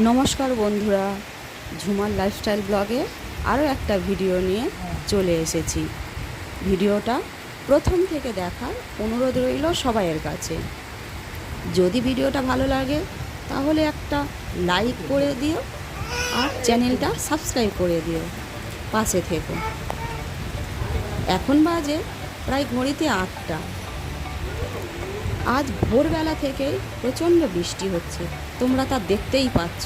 নমস্কার বন্ধুরা, ঝুমার লাইফস্টাইল ব্লগে আরও একটা ভিডিও নিয়ে চলে এসেছি। ভিডিওটা প্রথম থেকে দেখার অনুরোধ রইল সবাইয়ের কাছে। যদি ভিডিওটা ভালো লাগে তাহলে একটা লাইক করে দিও আর চ্যানেলটা সাবস্ক্রাইব করে দিও, পাশে থেকো। এখন বাজে প্রায় ঘড়িতে 8টা। আজ ভোরবেলা থেকেই প্রচণ্ড বৃষ্টি হচ্ছে, তোমরা তা দেখতেই পাচ্ছ।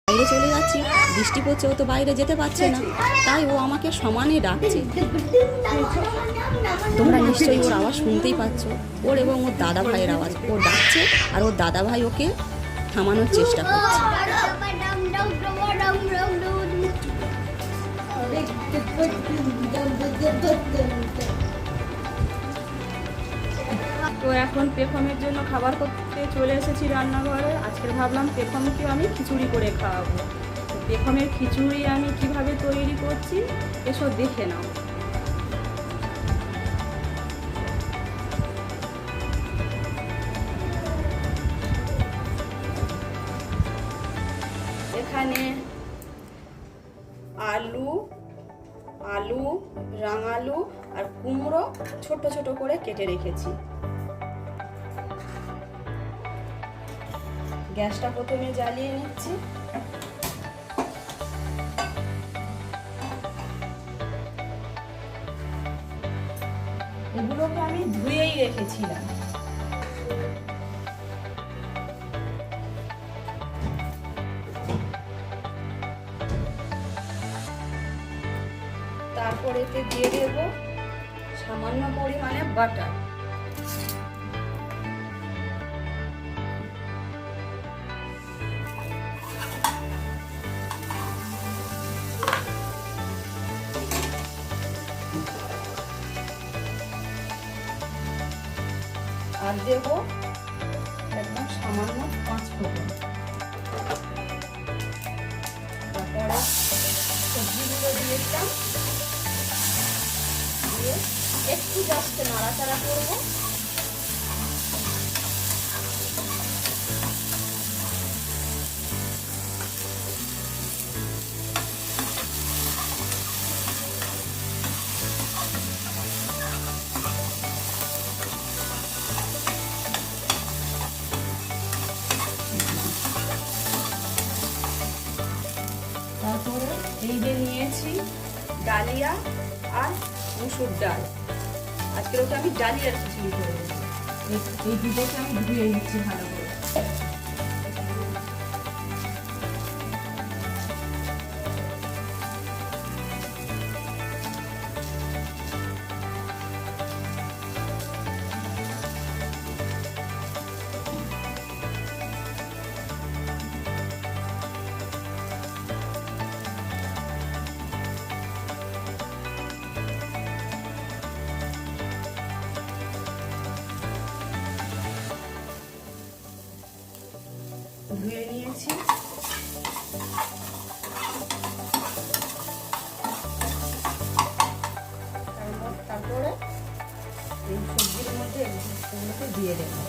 বাইরে চলে যাচ্ছি, বৃষ্টি পড়ছে, ও তো বাইরে যেতে পারছে না, তাই ও আমাকে সমানে ডাকছে। তোমরা নিশ্চয়ই ওর আওয়াজ শুনতেই পাচ্ছ, ওর এবং ওর দাদা ভাইয়ের আওয়াজ। ও ডাকছে আর ওর দাদা ভাই ওকে থামানোর চেষ্টা করছে। তো এখন পেখমের জন্য খাবার করতে চলে এসেছি রান্নাঘরে। আজকে ভাবলাম পেখমকেও আমি খিচুড়ি করে খাওয়াবো। পেখমের খিচুড়ি আমি কিভাবে তৈরি করছি এসব দেখে নাও। এখানে আলু, রাঙালু আর কুমড়ো ছোট ছোট করে কেটে রেখেছি। গ্যাসটা প্রথমে জ্বালিয়ে নিচ্ছি। এগুলোকে আমি ধুয়েই রেখেছিলাম। তারপর এতে দিয়ে দেব সামান্য পরিমাণে বাটার। আর দেবো একদম সামান্য 5 ফোঁড়ন। তারপরে সবজিগুলো দিয়ে দিলাম, দিয়ে একটু জাস্ট নাড়াচাড়া করবো। তারপরে এই যে নিয়েছি ডালিয়া আর মুসুর ডাল, আজকের ওটা আমি ডালিয়ার খিচুড়ি করে দেবো। এই দুটোকে আমি ধুয়ে নিচ্ছি ভালো করে। ধুয়ে নিয়েছি, তারপরে এই সবজির মধ্যে এগুলোকে দিয়ে দেবো।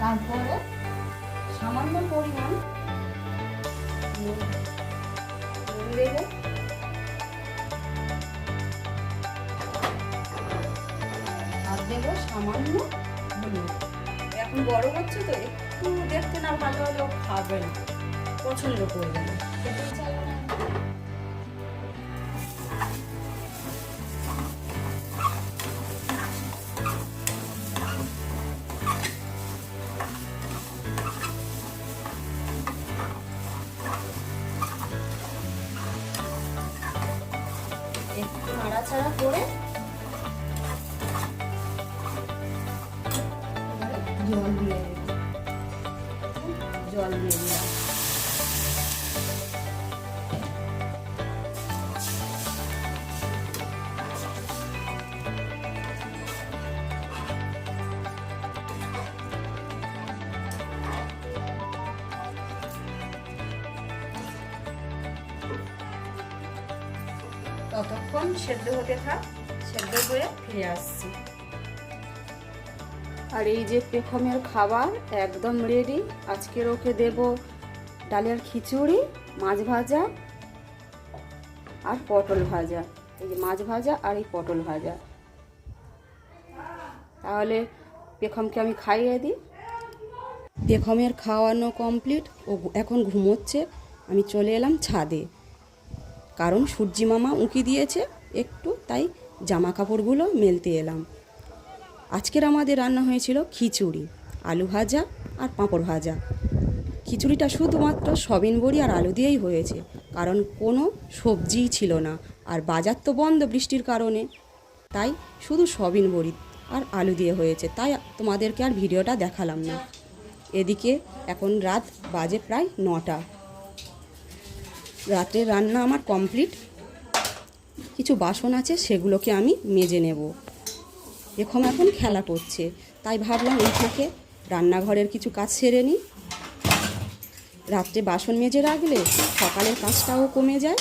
তারপরে সামান্য পরিমাণ নুন দেবো, আর দেবো সামান্য হলুদ। এখন বড় হচ্ছে তো একটু দেখতে না ভালো হলেও খাবে না, পছন্দ করবে না, খেতেই চাইবে না। একটু নাড়াচাড়া করে জল দিয়ে দেব, জল দিয়ে দিলাম। ততক্ষণ সেদ্ধ হতে থাক, সেদ্ধ করে ফিরে আসছি। আর এই যে পেখমের খাবার একদম রেডি। আজকের ওকে দেব ডালিয়ার খিচুড়ি, মাছ ভাজা আর পটল ভাজা। এই যে মাছ ভাজা আর এই পটল ভাজা। তাহলে পেখমকে আমি খাইয়ে দিই। পেখমের খাওয়ানো কমপ্লিট, ও এখন ঘুমোচ্ছে। আমি চলে এলাম ছাদে, কারণ সূর্যি মামা উঁকি দিয়েছে একটু, তাই জামা কাপড়গুলো মেলতে এলাম। আজকের আমাদের রান্না হয়েছিল খিচুড়ি, আলু ভাজা আর পাঁপড় ভাজা। খিচুড়িটা শুধুমাত্র সয়াবিন বড়ি আর আলু দিয়েই হয়েছে, কারণ কোনো সবজিই ছিল না, আর বাজার তো বন্ধ বৃষ্টির কারণে, তাই শুধু সয়াবিন বড়ি আর আলু দিয়ে হয়েছে। তাই তোমাদেরকে আর ভিডিওটা দেখালাম না। এদিকে এখন রাত বাজে প্রায় 9টা। রাত্রে রান্না আমার কমপ্লিট। কিছু বাসন আছে, সেগুলোকে আমি মেজে নেব। এখন খেলা করছে, তাই ভাবলাম এই থেকে রান্নাঘরের কিছু কাজ সেরে নিই। রাত্রে বাসন মেজে রাখলে সকালের কাজটাও কমে যায়,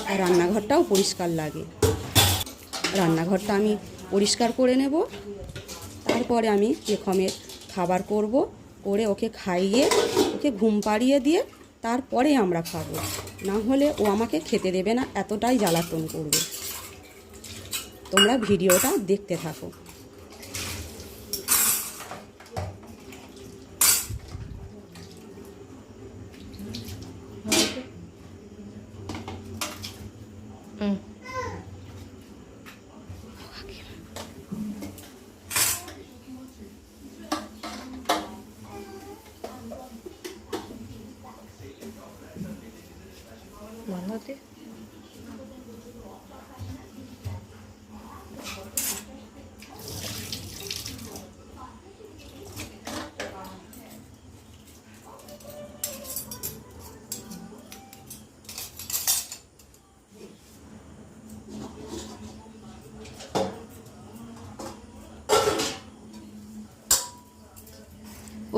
আর রান্নাঘরটাও পরিষ্কার লাগে। রান্নাঘরটা আমি পরিষ্কার করে নেব। তারপরে আমি পেখমের খাবার করব, করে ওকে খাইয়ে ওকে ঘুম পাড়িয়ে দিয়ে তারপরে আমরা খাবো। না হলে ও আমাকে খেতে দেবে না, এতটাই জ্বালাতন করবে। তোমরা ভিডিওটা দেখতে থাকো। হতে।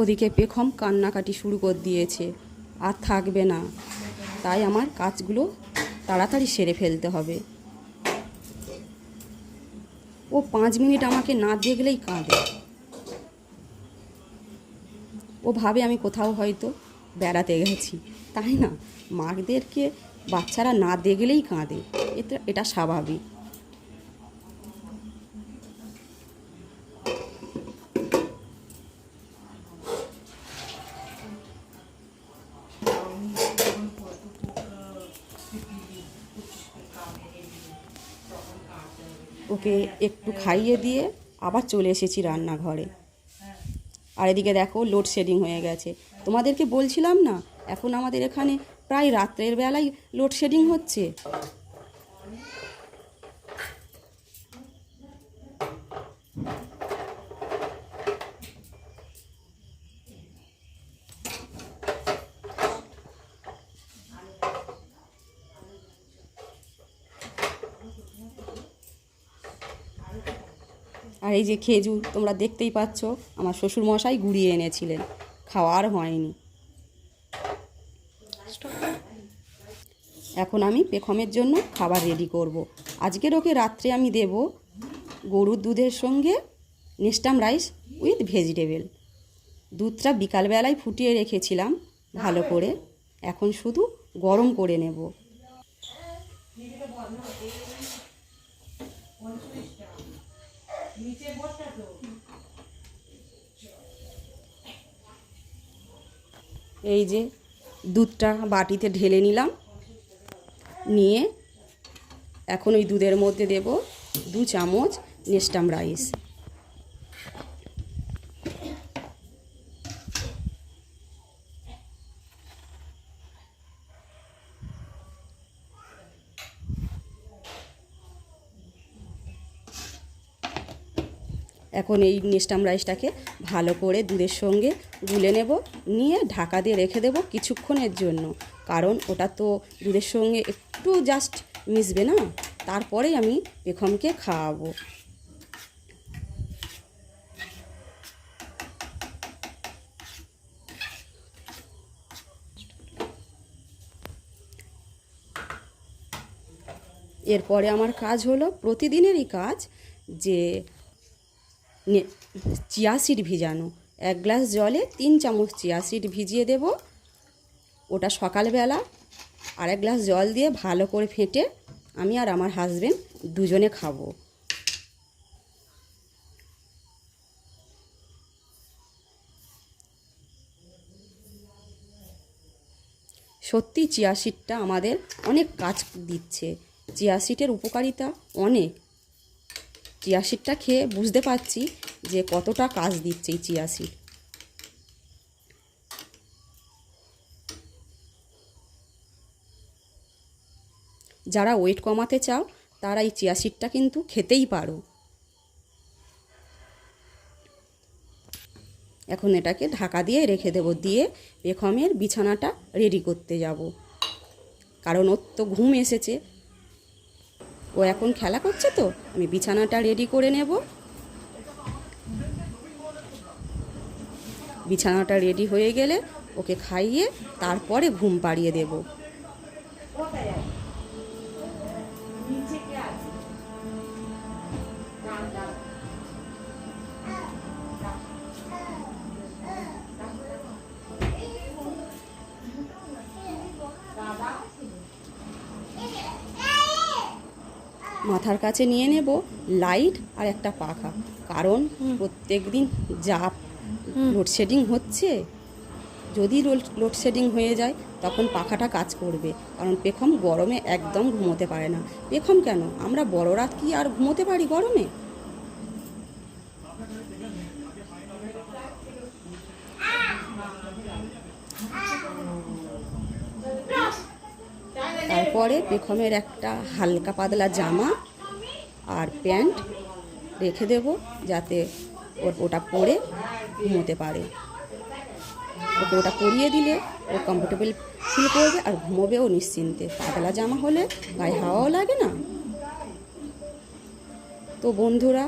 ওদিকে পেখম কান্নাকাটি শুরু করে দিয়েছে, আর থাকবে না। তাই আমার কাজগুলো তাড়াতাড়ি সেরে ফেলতে হবে। ও 5 মিনিট আমাকে না দেখলেই কাঁদে। ও ভাবে আমি কোথাও হয়তো বেড়াতে গেছি, তাই না? মাদেরকে বাচ্চারা না দেখলেই কাঁদে, এটা স্বাভাবিক। ওকে একটু খাইয়ে দিয়ে আবার চলে এসেছি রান্নাঘরে। আর এদিকে দেখো লোডশেডিং হয়ে গেছে। তোমাদেরকে বলছিলাম না, এখন আমাদের এখানে প্রায় রাত্রের বেলায় লোডশেডিং হচ্ছে। আর এই যে খেজুর তোমরা দেখতেই পাচ্ছ, আমার শ্বশুরমশাই গুঁড়িয়ে এনেছিলেন, খাওয়ার হয়নি। এখন আমি পেখমের জন্য খাবার রেডি করব। আজকের ওকে রাত্রে আমি দেব গরুর দুধের সঙ্গে নেস্টাম রাইস উইথ ভেজিটেবল। দুধটা বিকালবেলায় ফুটিয়ে রেখেছিলাম ভালো করে, এখন শুধু গরম করে নেব। এই যে দুধটা বাটিতে ঢেলে নিলাম, নিয়ে এখন ওই দুধের মধ্যে দেব 2 চামচ নেস্টাম রাইস। এখন এই নেস্টাম রাইসটাকে ভালো করে দুধের সঙ্গে গুলে নেব, নিয়ে ঢাকা দিয়ে রেখে দেব কিছুক্ষণের জন্য। কারণ ওটা তো দুধের সঙ্গে একটু জাস্ট মিশবে না, তারপরেই আমি পেখমকে খাওয়াবো। এরপরে আমার কাজ হলো প্রতিদিনেরই কাজ, যে চিয়া সিড ভিজানো। 1 গ্লাস জলে 3 চামচ চিয়া সিড ভিজিয়ে দেব। ওটা সকালবেলা আর 1 গ্লাস জল দিয়ে ভালো করে ফেটে আমি আর আমার হাজবেন্ড দুজনে খাবো। সত্যি চিয়া সিডটা আমাদের অনেক কাজ দিচ্ছে। চিয়া সিডের উপকারিতা অনেক। চিয়া সিডটা খেয়ে বুঝতে পারছি যে কতটা কাজ দিচ্ছে এই চিয়া সিড। যারা ওয়েট কমাতে চাও তারা এই চিয়া সিডটা কিন্তু খেতেই পারো। এখন এটাকে ঢাকা দিয়ে রেখে দেব, দিয়ে পেখমের বিছানাটা রেডি করতে যাব। কারণ ওর তো ঘুম এসেছে, ও এখন খেলা করছে, তো আমি বিছানাটা রেডি করে নেব। বিছানাটা রেডি হয়ে গেলে ওকে খাইয়ে তারপরে ঘুম পাড়িয়ে দেব। মাথার কাছে নিয়ে নেব লাইট আর একটা পাখা, কারণ প্রত্যেক দিন যা লোডশেডিং হচ্ছে, যদি লোডশেডিং হয়ে যায় তখন পাখাটা কাজ করবে। কারণ পেখম গরমে একদম ঘুমোতে পারে না। পেখম কেন, আমরা বড়রা কি আর ঘুমোতে পারি গরমে? তাই এরপরে পেখমের একটা হালকা পাতলা জামা আর প্যান্ট রেখে দেব, যাতে ওটা পরে ঘুমোতে পারে। ওকে ওটা পরিয়ে দিলে ও কমফোর্টেবল ফিল করবে আর ঘুমোবেও নিশ্চিন্তে। পাতলা জামা হলে গায়ে হাওয়াও লাগে না। তো বন্ধুরা,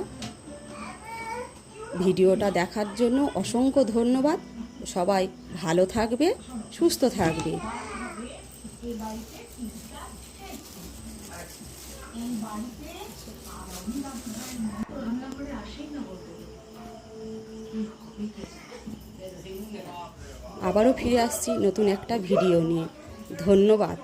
ভিডিওটা দেখার জন্য অসংখ্য ধন্যবাদ। সবাই ভালো থাকবে, সুস্থ থাকবে। আবারও ফিরে আসছি নতুন একটা ভিডিও নিয়ে। ধন্যবাদ।